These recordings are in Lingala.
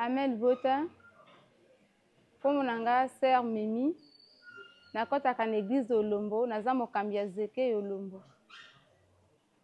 Amel Bota, comme nanga sœur Mimi, nakotaka na église Olombo, naza mokambi ya zeke Olombo.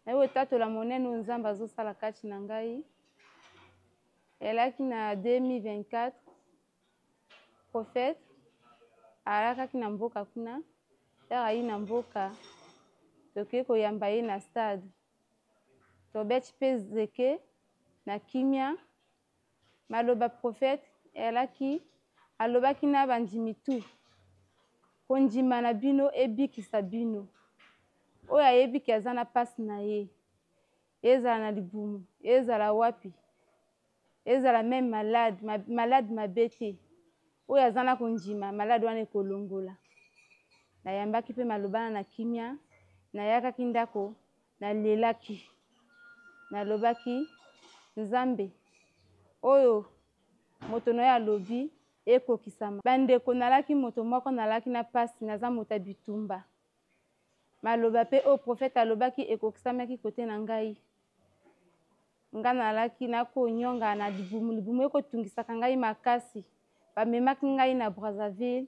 Nayo tatola monene nzamba azosala kati na ngai. Elaki na 2024 prophète alakaki na mboka kuna, ayi na mboka toke koyamba ye na stade. Tobeti pe zeke na kimia. Maloba prophète elaki alobaki na bandimi tu kondima na bino ebikisa bino. Oyo ayebiki aza na pasi na ye, ezala na libumu, ezala wapi, ezala même malade mabete, oyo aza na kondima malade wana ekolongola. Nayambaki pe malobana na kimia, nayakaki ndako, nalelaki, nalobaki Nzambe oyo moto no ya lobi ekokisama. Bandeko nalaki moto moko nalaki na pasi naza moto bitumba. Maloba pe o prophète alobaki ekokisamaki kote na ngai. Nga nalaki nakonyonga na libumu ekotungisaka ngai makasi. Bamemaki ngai na Brazzaville,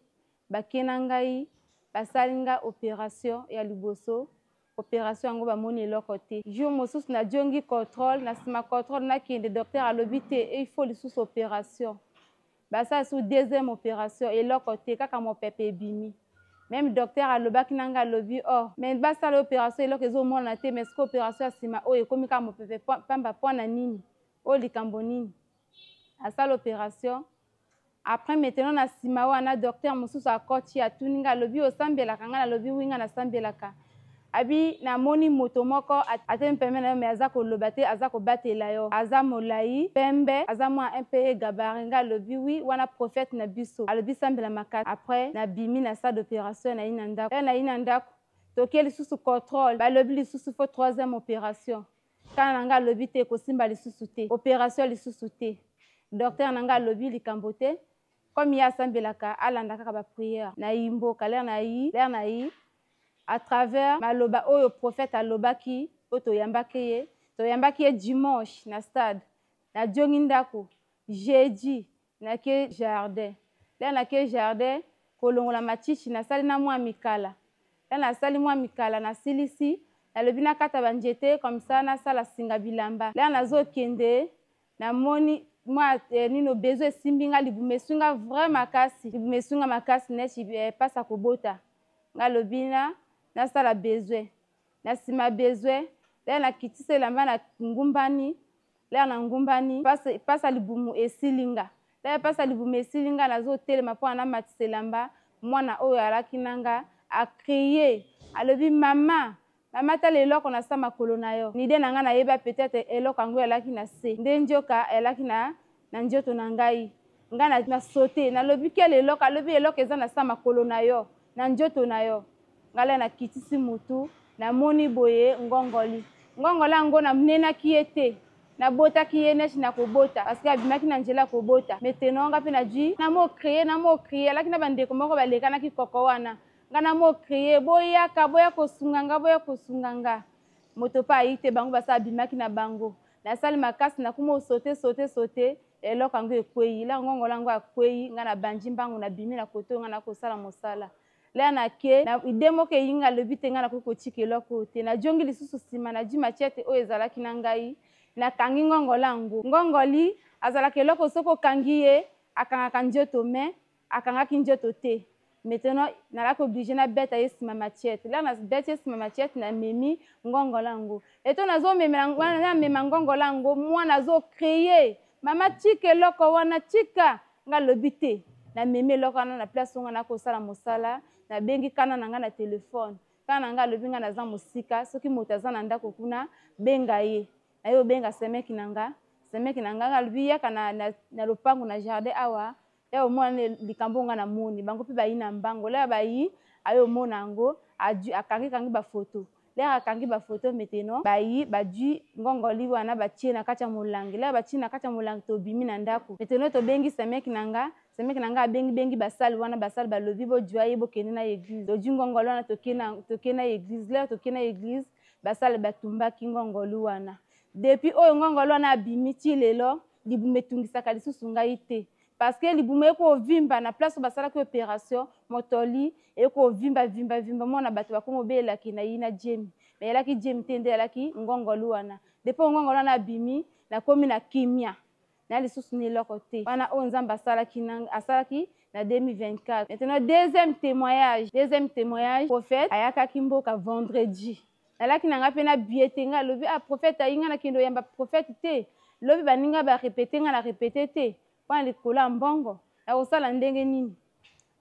bakena ngai, basali nga opération ya liboso. Opération yango bamoni eloko te. Jour mosusu na jongi contrôle, na sima contrôle nakende docteur alobi te il faut lisusu opération. Basa sous deuxième opération eloko te kaka mopepe ebimi. Même docteur alobaki nanga alobi oh mais basala opération eloko ezomona te mais ce opération asima oyo ekomi kaka mopepe pamba pona nini o likambo nini. Asala opération. Après maintenant na sima wana docteur mosusu akoti atuninga alobi osambelaka nga alobi winga na sambelaka. Abi na moni moto moko atemi pembe na yo me aza koloba te aza kobatela yo aza molai pembe aza mwa un peu gabarit nga alobi wi wana prophète na biso alobi sambela makasi. Après na bimi na salle d'opération na ina ndako na ina ndako toke lisusu contrôle balobi lisusu fo troisième opération kana nanga alobi te kosimba lisusu te opération lisusu te docteur nanga alobi likambo te comme ya sambelaka alanda kaka ba prière na yimboka l'air na yi à travers maloba oyo prophète alobaki oto yambaki ye dimanche na stade na jongi ndako jeudi na ke jardin là na ke jardin kolongola matiti na sali na mwa mikala là na sali mwa mikala na silisi na lobi na kata banjete comme ça na sala singa bilamba là nazo kende na moni mwa nino besoin simbinga libumesunga vraiment makasi libumesunga makasi neti pasa kobota nga lobina na sala besoin na sima besoin là na kitise lamba na ngumbani là na ngumbani pasa libumu esilinga là pasa libumu esilinga nazo telema po na matise lamba mwana oyo alaki nanga a crier alobi mama tala eloko na sa makolo na yo nide na nga nayeba peut-être eloko yango elaki na se nde njoka elaki na njoto na ngai nga na sauté nalobi kele eloko alobi eloko eza na sa makolo na yo na njoto na yo ngala na kitisi mutu na moni boye ngongoli yango na mnenaki ye te na botaki ye neti na kobota parce que abimaki na nzela kobota maintenant nga pe na ji na mo crier alaki na bandeko moko balekanaki koko wana nga na mo crier boya kosunganga moto pa ayi te bango basa abimaki na bango na sali makasi na kuma sauter eloko yango ekweyi la ngongola yango akweyi nga na banji mbango na bimi na koto nga na kosala mosala là na ke na idemo ke yinga lobi te nga na kokotika eloko te na jongi lisusu sima na ji machete oyo ezalaki na ngai na kangi ngongola yango ngongoli azalaki eloko soko kangi ye akangaka njoto me akangaki njoto te maintenant nalaki oblige na beta ye sima machete là na beta ye sima machete na memi ngongola yango eto namema ngongola yango mwana azokreye mama tika eloko wana tika nga lobi te na meme eloko wana na place onga na kosala mosala na bengi kana na nga na telefone kana na nga alobi nga naza mosika soki moto aza na ndako kuna benga ye na ye obenga semeki na nga alobi yaka na lopango na jardin awa ya omona likambo nga na moni bango mpe bayi na mbango lea bayi ayo omona yango akangi bafoto lea akangi bafoto maintenant bayi badwi ngongoli wana batie na kati ya molangi lea batie na kati ya molangi tobimi na ndako maintenant tobengi semeki na nga bengi basali wana basali balobi bojwa ye bokende na église todwi ngongoli wana toke na église lea toke na église basali batumbaki ngongoli wana depuis oyo ngongoli wana abimi ti lelo libumu etungisaka lisusu ngai te parce que libumu ekovimba na place basalaki opération motoli ekovimba vimba mona bato bakoma obelelaki na ye na jemi me yalaki jemi te nde yalaki ngongolu wana depuis ngongolu wana abimi nakomi na kimia na lisusu na eloko te wana oyo nzambe asalaki na 2024. Maintenant deuxième témoignage prophète ayakaki mboka vendredi nalaki nanga mpe na biete nga alobi prophète ayinga na kendo yamba prophète te lobi baninga barepete nga na repete te mpona likolo ya mbongo nakosala ndenge nini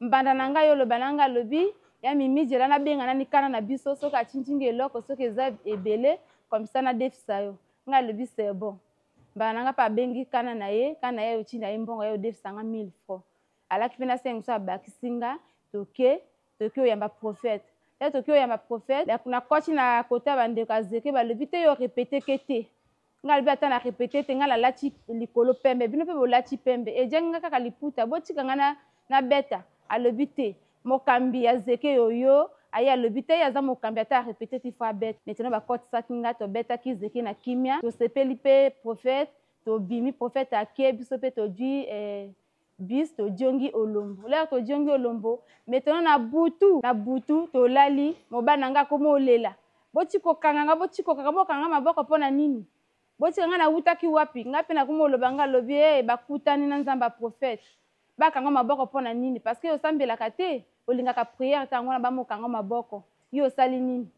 mbanda na ngai oloba na nga alobi ya mimi jela nabengana nikana na biso soki atintingi eloko soki eza ebele comme ça nadefisa yo nga alobi c'est bon mbanda na nga mpe abengi kana na ye otinda ye mbongo ye odefisanga 1000 francs alaki mpe na sengi so abakisi nga toke oyamba prophète ya toke oyamba prophète nakoti na kota bandeko azeke balobi te yo repete ke te nga alobi ata na repete te nga nalati likolo pembe bino mpe bolati pembe ejengi nga kaka liputa botika nga na beta alobi te mokambi ya zeke yoyo aye alobi te ye aza mokambi ata arepete ti fo abeta maintenant bakotisaki nga tobetaki zeke na kimia tosepeli mpe prophète tobimi prophète ake biso mpe todwi bis todiongi olombo lere todiongi olombo maintenant na butu tolali mobana nga akoma olela botikokanga bokanga maboko mpo na nini botika nga nawutaki wapi nga mpe nakoma oloba nga alobi bakutani na nzambe ya prophète bakanga maboko mpo na nini parce que osambelaka te olingaka prière ntango wana bamokanga maboko yo osali nini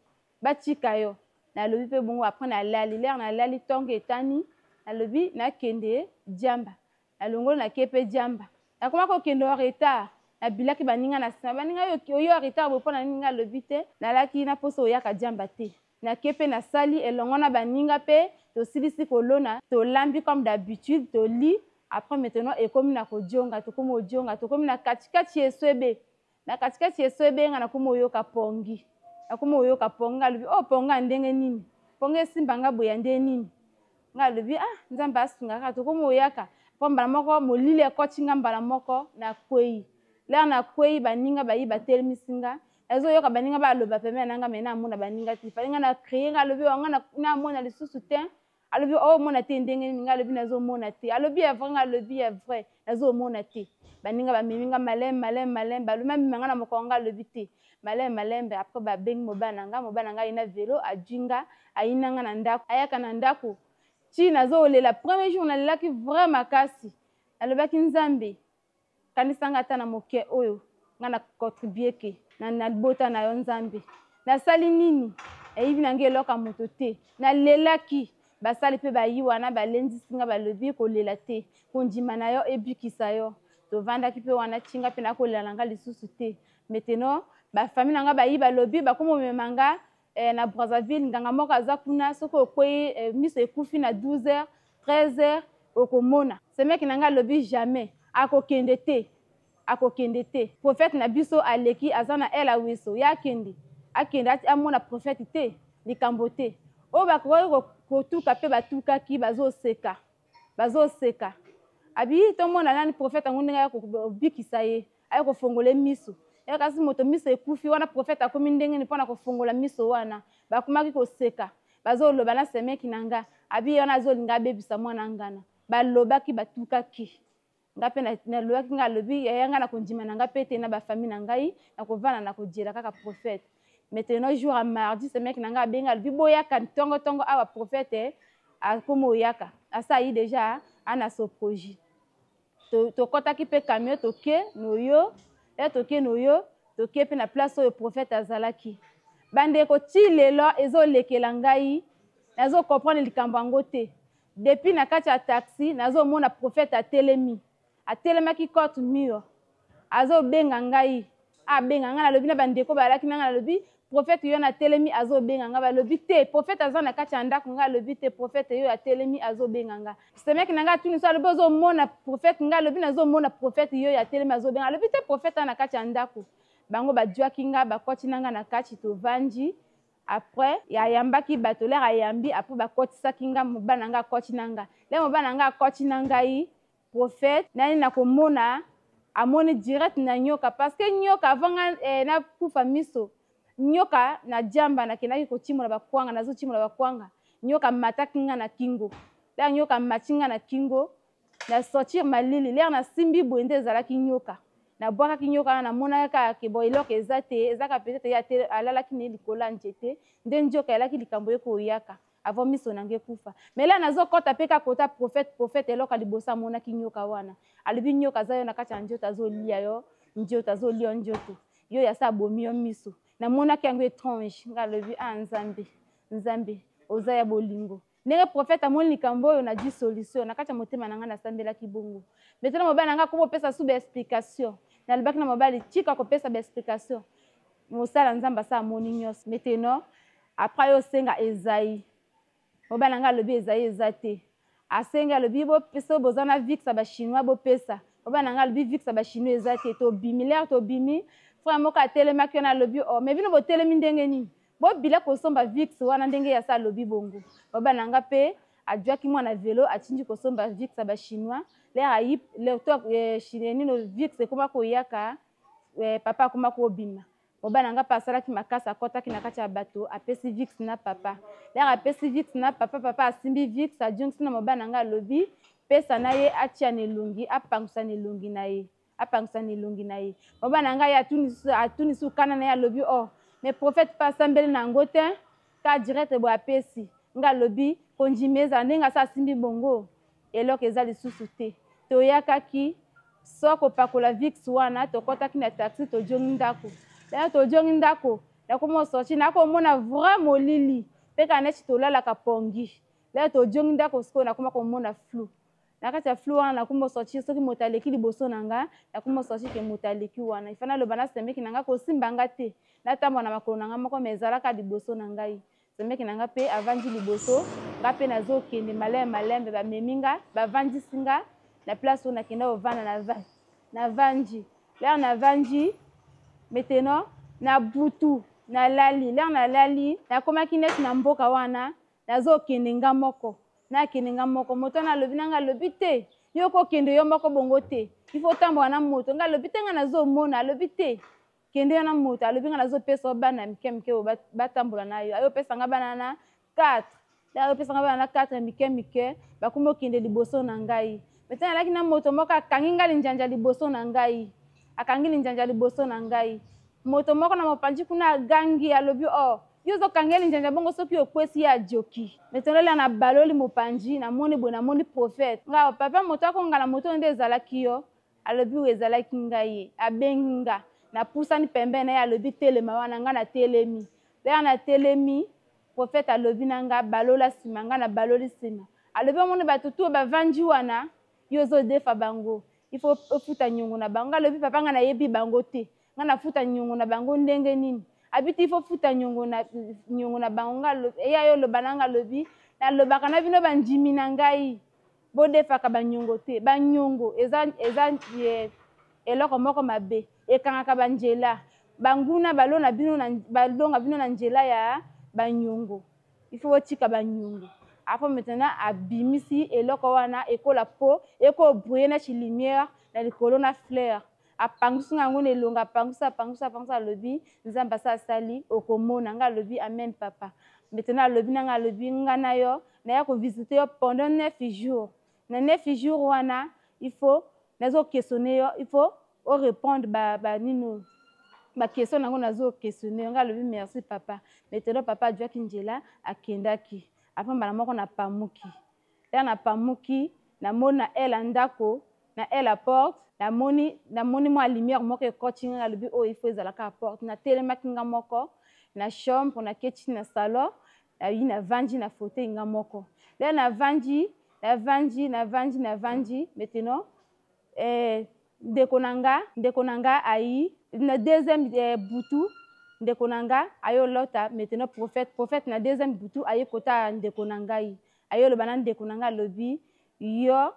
batika yo nalobi mpe bongo apres nalali lere nalali ntongo etani nalobi nakende diamba nalongolo nake mpe diamba nakoma kokende o retard nabilaki baninga na nsima baninga oyo retard boye mpo na nini nga alobi te nalaki na mposa oyaka diamba te nake mpe nasali elongo na baninga mpe tosilisi kolona tolambi comme d'habitude toli après maintenant ekomi na kodionga tokomi odionga tokomi na katikati eswebe na katikati eswebe nga nakomi oyoka pongi nga alobi ponga ndenge nini ponga esimbanga boye ya ndenge nini nga alobi nzambe asunga kaka tokomi oyaka mpo mbala moko molili ekoti nga mbala moko na kwei lere na kwei baninga bayi batelemisi nga ezoyoka baninga baloba pembeni na nga me namona baninga te falinga na crie nga alobi wanga namona lisusu te alobi omona te ndenge nini nga alobi nazomona te alobi ya vrai nga alobi ya vrai nazomona te baninga bamemi nga malembe balobi mamimanga na mokongo nga alobi te malembe apres babengi mobana nga ayina velo adwinga ayinanga na ndako ayaka na ndako ti nazolela premier jour nalelaki vrai makasi nalobaki nzambe kanisanga ata na moke oyo nga na contribue ke na bota na yo nzambe nasali nini eyibi na nge eloka moto te nalelaki basali mpe bayi wana balendisi nga balobi kolela te kondima na yo ebikisa yo tovandaki mpe wana tinga mpe nakolela na nga lisusu te maintenant bafamile na nga bayi balobi bakoma omema nga na Brazzaville nganga moko aza kuna soki okwei miso ekufi na 12h 13h okomona semeki na nga alobi jamais akokende te prophète na biso aleki aza na el awiso ye akende amona prophète te likambo te oyo bakoki kotuka mpe batukaki bazoseka abi tomona nani prophète yango ndenge ayakobikisa ye ayekofongola miso kasi moto miso ekufi wana prophète akomi ndenge ni mpona kofongola miso wana bakomaki koseka bazoloba na semeki na nga abi wana azolinga abebisa mwana ngana balobaki batukaki nga mpe nalobaki nga alobi yayanga na kondima na nga mpe te na bafamile na ngai nakovanda na kodiela kaka prophète maintenant jour ya mardi semeki na nga abenga alobi boyaka ntongo awa prophète akomi oyaka asa ayi deja ana soproji tokɔtaki mpe camion toke noyo toke mpe na place oyo prophète azalaki bandeko ti lelo ezolekela ngai nazokomprendre likambo yango te depuis na kati ya taxi nazomona prophète atelemaki cote mur azobenga ngai abenga ngai nalobi na bandeko balaki na ngai nalobi prophète yo natelemi azobenga ngai balobi te prophète aza na kati ya ndako ngai alobi te prophète yo atelemi azobenga ngai semeki na ngai atuni so alobi ozomona prophète ngai alobi nazomona prophète yo atelemi azobenga alobi te prophète aza na kati ya ndako bango badwaki ngai bakoti na ngai na kati tovandi après ayambaki bato lere ayambi apres bakotisaki ngai mobana ngai akoti na ngai lere mobana ngai akoti na ngai prophète nani nakomona amoni direct na nyoka parce que nyoka avant nakufa miso nyoka na diamba nakendaki kotimola bakwanga nazotimola bakwanga nyoka mataki nga na kingo lere nyoka mati nga na kingo na sortir malili l'air na simbi boye nde ezalaki nyoka na bwakaki nyoka na monaka ke bo eloko eza te ezaka peut-être ya te alalaki ne likolo ya nzete nde nzoka elaki likambo ye koyaka avant miso nange kufa mais là nazokɔta mpe kaka prophète eloko liboso amonaki nyoka wana alobi nyoka aza yo na kati ya nzoto azolia yo nzoto azolia yo nzoto yo yasa abomi yo miso namonaki yango étrange nga alobi nzambe oza ya bolingo ndenge prophète amoni likambo oyo na di solution na kati ya motema na nga nasambelaki bongo maintenant mobali na nga komopesa su baexplication nalobaki na mobali tika kopesa baexplication mosala nzambe asa amoni nyonso maintenant après yo osenga Ezayi mobali na nga alobi Ezayi eza te asenga alobi bopesa boza na vix ya bachinois bopesa mobali na nga alobi vix ya bachinois eza te tobimi lere tobimi frère moko atelemaki wana alobi o mais bino botelemi ndenge nini bobila kosomba vix wana ndenge yasa alobi bongo mobali na nga mpe adwaki mwana velo atindi kosomba vix ya bachinois lere nino vix ekoma koyaka papa akoma kobima mobali na nga mpe asalaki makasi akɔtaki na kati ya bato apesi vix na papa lere apesi vix na papa asimbi vix adjungisi na mobali na nga alobi pesa na ye atia na elongi apangisa na elongi na ye mobali na nga ye atunisi ukana na ye alobi o mais prophète mpe asambeli na yango te ka direct boye apesi nga alobi kondima eza ndenge asa asimbi bongo eloko eza lisusu te toyakaki soko pakola vix wana tokɔtaki na taxi tojongi ndako lelo tojongi ndako nakoma osorti nakomona vrai molili mpe kana neti tolalaka pongi lelo tojongi ndako sikoyo nakoma komona flou na kati ya flou wana nakoma osorti soki moto aleki liboso na nga nakoma osorti ke moto aleki wana ifana loba nasemeki na nga kosimba nga te natambola na makolo na nga moko ma ezalaka liboso na ngai semeki na nga mpe avandi liboso nga mpe nazokende malembe bamemi nga bavandisi nga na place oyo nakenda ovanda navandi lere navandi maintenant na butu nalali lere nalali nakomaki neti na mboka wana nazokende nga moko nakende nga moko moto wana alobi na nga alobi te yo kokende yo moko bongo te ifo otambola na moto nga alobi te nga nazomona alobi te kende yo na moto alobi nga nazopesa bana mike oyo batambola na yo ayopesa nga bana na 4 ayopesa nga bana na 4 mike bakoma okende liboso na ngai maintenant alaki na moto moko akangi nga linjanja liboso na ngai moto moko na mopanzi kuna agangi alobi o yo ozokanga linjanja bongo soki okwesi ye adioki maintenant lela na baloli mopanzi namoni boye namoni prophète nga papa moto akongala moto oyo nde ezalaki yo alobi oyo ezalaki ngai ye abengi nga napusani pembeni na ye alobi telema wana nga natelemi lera natelemi prophète alobi na nga balola nsima nga na baloli nsima alobi omoni bato tu bavandi wana yo ozodefa bango ifo ofuta nyongo na bango nga alobi papa nga nayebi bango te nga nafuta nyongo na bango ndenge nini abiti ifo futa nyongo na bango nga eya yo loba na nga alobi nalobaka na bino bandimi na ngai bodefaka banyongo te banyongo eza eloko moko mabe ekangaka banjela banguna balonga bino na nzela ya banyongo ifo otika banyongo apo maintenant abimisi eloko wana ekola po ekobrouye na chilimière na likolo na fleur apangisi yango na elongo apangisa alobi nzambe asa asali okomona nga alobi amen papa maintenant alobi na nga alobi nga na yo naya kovisite yo pendant 9 jours na 9 jours wana ifo nazokestionne yo ifo orépondre banino bakestion nango nazokestionne yo nga alobi merci papa maintenant papa adwaki nzela akendaki apo mbala moko napamuki lere napamuki namoni na ele ndako na ele a porte namoni mwa lumière moko ekoti nga alobi oyo ifo ezalaka a porte natelemaki nga moko na chambre naketi na salon nayi navandi na fauteuil nga moko lere navandi maintenant ndeko na nga ayi na deuxième butu ndeko na nga ayolota maintenant prophète na deuxième butu ayi kota ndeko na ngai ayoloba na ndeko na nga alobi yo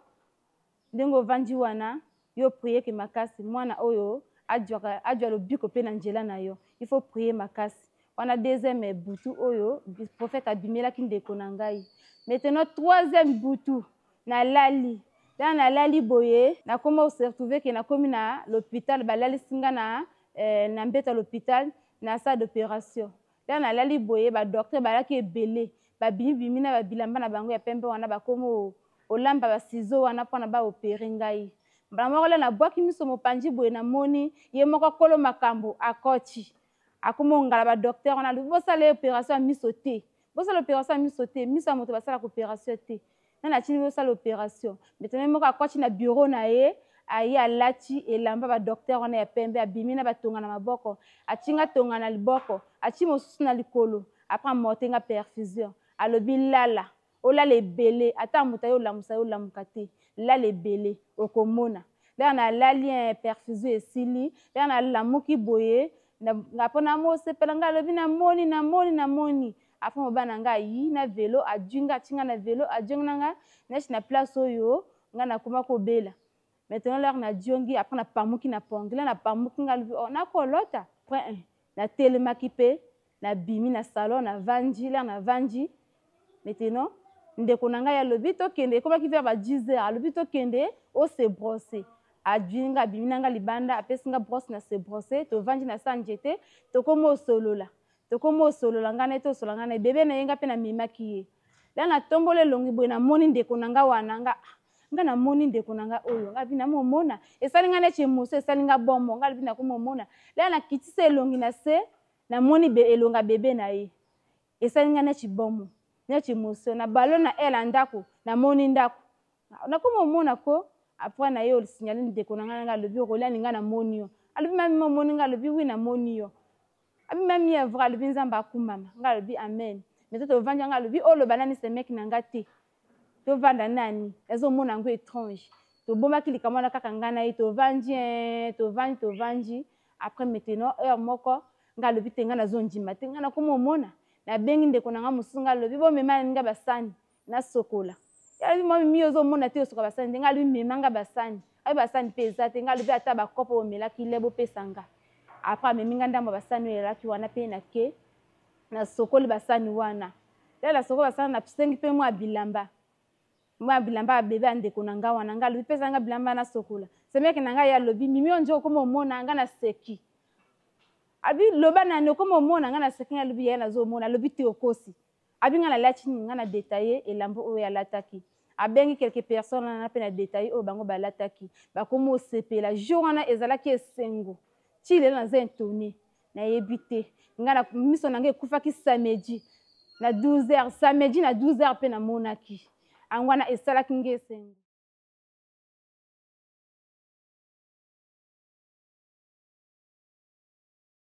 ndenge ovandi wana yo prieke makasi mwana oyo adwa lobiko mpe na nzela na yo ifo prie makasi wana deuxième butu oyo prophète abimelaki ndeko na ngai maintenant troisième butu nalali lana nalali boye nakoma osertrouve ke nakomi na l'hôpital balalisi nga na mbeta l'hôpital na salle d'opération lana nalali boye badocteur balaki ebele babimibimi na babilamba na bango ya pembe wana bakomo olamba ba ciseaux wana pona ba opérer ngai mbala moko le na bwaki miso mopanzi boye na moni ye moko kolo makambo akoti akoma ngala ba docteur wana lubi bosala opération ya miso te bosala opération ya miso te miso ya moto basala opération te na tini bosala opération maintenant moko akoti na bureau na ye aye alati elamba ba docteur wana ya pembe abimi na batonga na maboko atinga tonga na liboko ati mosusu na likolo après motenga perfusion alobi lala olala ebele ata moto aye olamusa ye olamuka te lala ebele okomona lere na lali perfusion esili lere na lamuki boye nga mpona mosepela nga alobi namoni après mobana nga ayi na velo adwinga atinga na velo adwinga nga neti na place oyo nga nakoma kobela maintenant lere na diongi après na pamuki na pongi na pamuki nga alobi nakolota point 1 na telemaki mpe na bimi na salon na vandi lere na vandi maintenant ndeko na ngai alobi tokende ekomaki vers ba 10 heures alobi tokende ose brosser adwinga abimi na nga libanda apesi nga brosse na se brosser tovandi na sa njete tokoma osolola nga na tosolola nga na bebe na ye nga mpe namemaki ye lere na tomboli elongi boye namoni ndeko na nga wana nga namoni ndeko na nga oyo nga lobi namomona esali nga neti emoso esali nga bombo nga lobi nakomomona lere nakitisa elongi na se namoni elonga bebe na ye esali nga neti bombo neti emoso na balo na ele ndako namoni ndako nakomomona ko après na ye osignale ndeko na nga alobi rolani nga namoni yo alobi mami momoni nga alobi wi namoni yo abi mami ya vrai alobi nzambe akumbama nga alobi amen mais tovandi nga alobi oloba nani semeki na nga te tovanda nani ezomona yango étrange tobombaki likambo wana kaka nga na ye tovandi après maintenant heure moko nga alobi te nga nazondima te nga nakomomona nabengi ndeko na nga mosusu nga alobi bomema nga basani nasokola alobi mwa mimi ozomona te osoka basani te nga alobi mema nga basani abi basani mpe eza te nga alobi ata bakopo bomelaki le bopesa nga après amemi nga ndambo basani oyo elaki wana mpe nake nasokoli basani wana le nasokoli basani nasengi mpe mwa bilamba ya bebe ya ndeko na nga wana nga alobi pesa nga bilamba nasokola semeki na nga ye alobi mimi oyo nje okoma omona nga naseki abi loba nani okoma omona nga naseki nga alobi ye nazomona alobi te okosi abi nga nalati nini nga na detaye elambo oyo alataki abengi quelques personnes wana mpe na detaye oyo bango balataki bakoma osepela jour wana ezalaki esengo ti lelo naza intone nayebi te nga miso na nga ekufaki samedi na 12 heures samedi na 12 heures mpe namonaki yango wana esalaki nga esengo